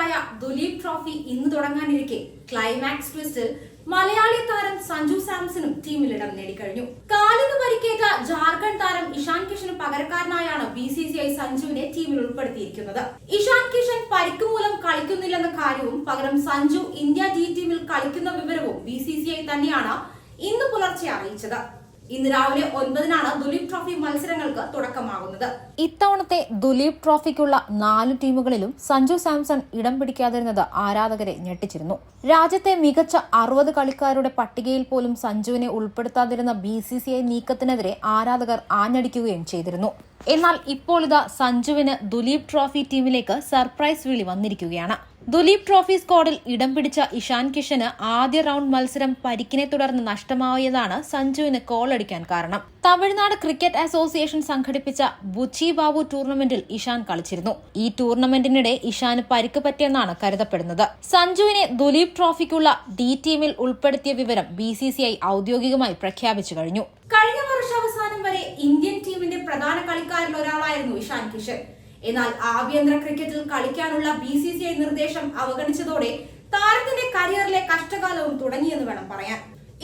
പരമ്പരയായ Duleep trophy ഇന്ന് തുടങ്ങാനിരിക്കെ climax ട്വിസ്റ്റിൽ Malayali താരം സഞ്ജു സാംസണും ടീമിൽ ഇടം നേടിക്കഴിഞ്ഞു. കാലിന് പരിക്കേറ്റ ജാർഖണ്ഡ് താരം ഇഷാൻ കിഷന് പകരക്കാരനായാണ് BCCI സഞ്ജുവിനെ ടീമിൽ ഉൾപ്പെടുത്തിയിരിക്കുന്നത്. ഇഷാൻ കിഷൻ പരിക്ക് മൂലം കളിക്കുന്നില്ലെന്ന കാര്യവും പകരം സഞ്ജു ഇന്ത്യ D ടീമിൽ കളിക്കുന്ന വിവരവും BCCI തന്നെയാണ് ഇന്ന് പുലർച്ചെ അറിയിച്ചത്. ഇന്ന് രാവിലെ 9-നാണ് ദുലീപ് ട്രോഫി മത്സരങ്ങൾക്ക് തുടക്കമാകുന്നത്. ഇത്തവണത്തെ ദുലീപ് ട്രോഫിക്കുള്ള 4 ടീമുകളിലും സഞ്ജു സാംസൺ ഇടം പിടിക്കാതിരുന്നത് ആരാധകരെ ഞെട്ടിച്ചിരുന്നു. രാജ്യത്തെ മികച്ച 60 കളിക്കാരുടെ പട്ടികയിൽ പോലും സഞ്ജുവിനെ ഉൾപ്പെടുത്താതിരുന്ന BCCI നീക്കത്തിനെതിരെ ആരാധകർ ആഞ്ഞടിക്കുകയും ചെയ്തിരുന്നു. എന്നാൽ ഇപ്പോൾ ഇതാ സഞ്ജുവിന് ദുലീപ് ട്രോഫി ടീമിലേക്ക് സർപ്രൈസ് വിളി വന്നിരിക്കുകയാണ്. ദുലീപ് ട്രോഫി സ്ക്വാഡിൽ ഇടം പിടിച്ച ഇഷാൻ കിഷന് ആദ്യ റൗണ്ട് മത്സരം പരിക്കിനെ തുടർന്ന് നഷ്ടമായതാണ് സഞ്ജുവിന് കോളടിക്കാൻ കാരണം. തമിഴ്നാട് ക്രിക്കറ്റ് അസോസിയേഷൻ സംഘടിപ്പിച്ച ബുച്ചി ബാബു ടൂർണമെന്റിൽ ഇഷാൻ കളിച്ചിരുന്നു. ഈ ടൂർണമെന്റിനിടെ ഇഷാന് പരിക്ക് പറ്റിയെന്നാണ് കരുതപ്പെടുന്നത്. സഞ്ജുവിനെ ദുലീപ് ട്രോഫിക്കുള്ള D ടീമിൽ ഉൾപ്പെടുത്തിയ വിവരം BCCI ഔദ്യോഗികമായി പ്രഖ്യാപിച്ചു കഴിഞ്ഞു. കഴിഞ്ഞ വർഷാവസാനം വരെ ഇന്ത്യൻ ടീമിന്റെ പ്രധാന കളിക്കാരിൽ ഒരാളായിരുന്നു ഇഷാൻ കിഷൻ. എന്നാൽ ആഭ്യന്തര ക്രിക്കറ്റിൽ കളിക്കാനുള്ള BCCI നിർദ്ദേശം അവഗണിച്ചതോടെ താരത്തിന്റെ കരിയറിലെ കഷ്ടകാലവും തുടങ്ങിയെന്ന് വേണം പറയാൻ.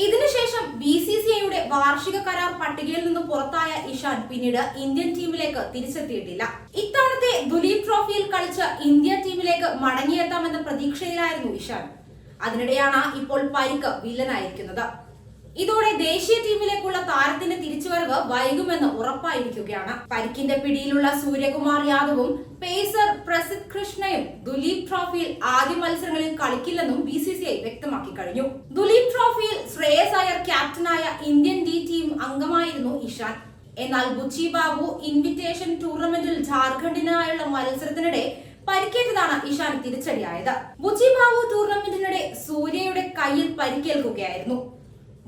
ഇതിനുശേഷം BCCIയുടെ വാർഷിക കരാർ പട്ടികയിൽ നിന്ന് പുറത്തായ ഇഷാൻ പിന്നീട് ഇന്ത്യൻ ടീമിലേക്ക് തിരിച്ചെത്തിയിട്ടില്ല. ഇത്തവണത്തെ ദുലീപ് ട്രോഫിയിൽ കളിച്ച് ഇന്ത്യ ടീമിലേക്ക് മടങ്ങിയെത്താമെന്ന പ്രതീക്ഷയിലായിരുന്നു ഇഷാൻ. അതിനിടെയാണ് ഇപ്പോൾ പരിക്ക് വില്ലനായിരിക്കുന്നത്. ഇതോടെ ദേശീയ ടീമിലേക്കുള്ള താരത്തിന്റെ തിരിച്ചുവരവ് വൈകുമെന്ന് ഉറപ്പായിരിക്കുകയാണ്. പരിക്കിന്റെ പിടിയിലുള്ള സൂര്യകുമാർ യാദവും പേസർ പ്രസിദ്ധ് കൃഷ്ണയും ദുലീപ് ട്രോഫിയിൽ ആദ്യ മത്സരങ്ങളിൽ കളിക്കില്ലെന്നും BCCI വ്യക്തമാക്കി കഴിഞ്ഞു. ദുലീപ് ട്രോഫിയിൽ ശ്രേയസ് അയ്യർ ക്യാപ്റ്റനായ ഇന്ത്യൻ D ടീം അംഗമായിരുന്നു ഇഷാൻ. എന്നാൽ ബുച്ചി ബാബു ഇൻവിറ്റേഷൻ ടൂർണമെന്റിൽ ജാർഖണ്ഡിനായുള്ള മത്സരത്തിനിടെ പരിക്കേറ്റതാണ് ഇഷാൻ തിരിച്ചടിയായത്. ബുച്ചി ബാബു ടൂർണമെന്റിനിടെ സൂര്യയുടെ കയ്യിൽ പരിക്കേൽക്കുകയായിരുന്നു.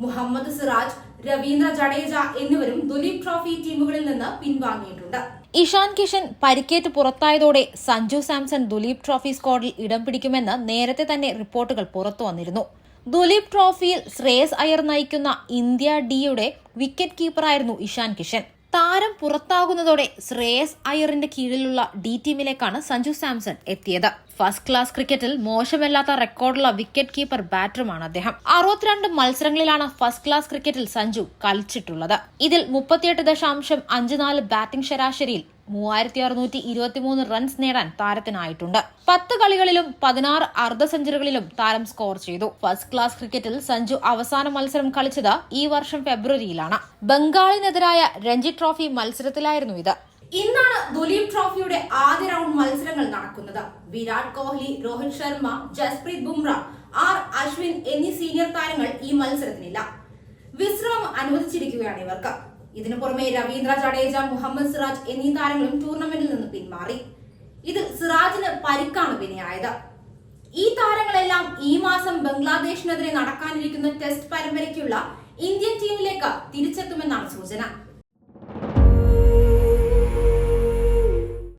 മുഹമ്മദ് സിറാജ്, രവീന്ദ്ര ജഡേജ എന്നിവരും ദുലീപ് ട്രോഫി ടീമുകളിൽ നിന്ന് പിൻവാങ്ങിയിട്ടുണ്ട്. ഇഷാൻ കിഷൻ പരിക്കേറ്റ് പുറത്തായതോടെ സഞ്ജു സാംസൺ ദുലീപ് ട്രോഫി സ്ക്വാഡിൽ ഇടം പിടിക്കുമെന്ന് നേരത്തെ തന്നെ റിപ്പോർട്ടുകൾ പുറത്തു വന്നിരുന്നു. ദുലീപ് ട്രോഫിയിൽ ശ്രേയസ് അയ്യർ നയിക്കുന്ന ഇന്ത്യ Dയുടെ വിക്കറ്റ് കീപ്പറായിരുന്നു ഇഷാൻ കിഷൻ. താരം പുറത്താകുന്നതോടെ ശ്രേയസ് അയ്യറിന്റെ കീഴിലുള്ള D ടീമിലേക്കാണ് സഞ്ജു സാംസൺ എത്തിയത്. ഫസ്റ്റ് ക്ലാസ് ക്രിക്കറ്റിൽ മോശമല്ലാത്ത റെക്കോർഡുള്ള വിക്കറ്റ് കീപ്പർ ബാറ്ററുമാണ് അദ്ദേഹം. 62 മത്സരങ്ങളിലാണ് ഫസ്റ്റ് ക്ലാസ് ക്രിക്കറ്റിൽ സഞ്ജു കളിച്ചിട്ടുള്ളത്. ഇതിൽ 38.54 ബാറ്റിംഗ് ശരാശരിയിൽ 3623 റൺസ് നേടാൻ താരത്തിനായിട്ടുണ്ട്. 10 കളികളിലും 16 അർദ്ധ സെഞ്ചുറികളിലും താരം സ്കോർ ചെയ്തു. ഫസ്റ്റ് ക്ലാസ് ക്രിക്കറ്റിൽ സഞ്ജു അവസാന മത്സരം കളിച്ചത് ഈ വർഷം ഫെബ്രുവരിയിലാണ്. ബംഗാളിനെതിരായ രഞ്ജി ട്രോഫി മത്സരത്തിലായിരുന്നു ഇത്. ഇന്നാണ് ദുലീപ് ട്രോഫിയുടെ ആദ്യ റൗണ്ട് മത്സരങ്ങൾ നടക്കുന്നത്. വിരാട് കോഹ്ലി, രോഹിത് ശർമ്മ, ജസ്പ്രീത് ബുംറ, അശ്വിൻ എന്നീ സീനിയർ താരങ്ങൾ ഈ മത്സരത്തിനില്ല. വിശ്രാമം അനുവദിച്ചിരിക്കുകയാണ് ഇവർക്ക്. ഇതിനു പുറമെ രവീന്ദ്ര ജഡേജ, മുഹമ്മദ് സിറാജ് എന്നീ താരങ്ങളും ടൂർണമെന്റിൽ നിന്ന് പിന്മാറി. ഇതിൽ സിറാജിന് പരിക്കാണ് വിനയായത്. ഈ താരങ്ങളെല്ലാം ഈ മാസം ബംഗ്ലാദേശിനെതിരെ നടക്കാനിരിക്കുന്ന ടെസ്റ്റ് പരമ്പരയ്ക്കുള്ള ഇന്ത്യൻ ടീമിലേക്ക് തിരിച്ചെത്തുമെന്നാണ് സൂചന.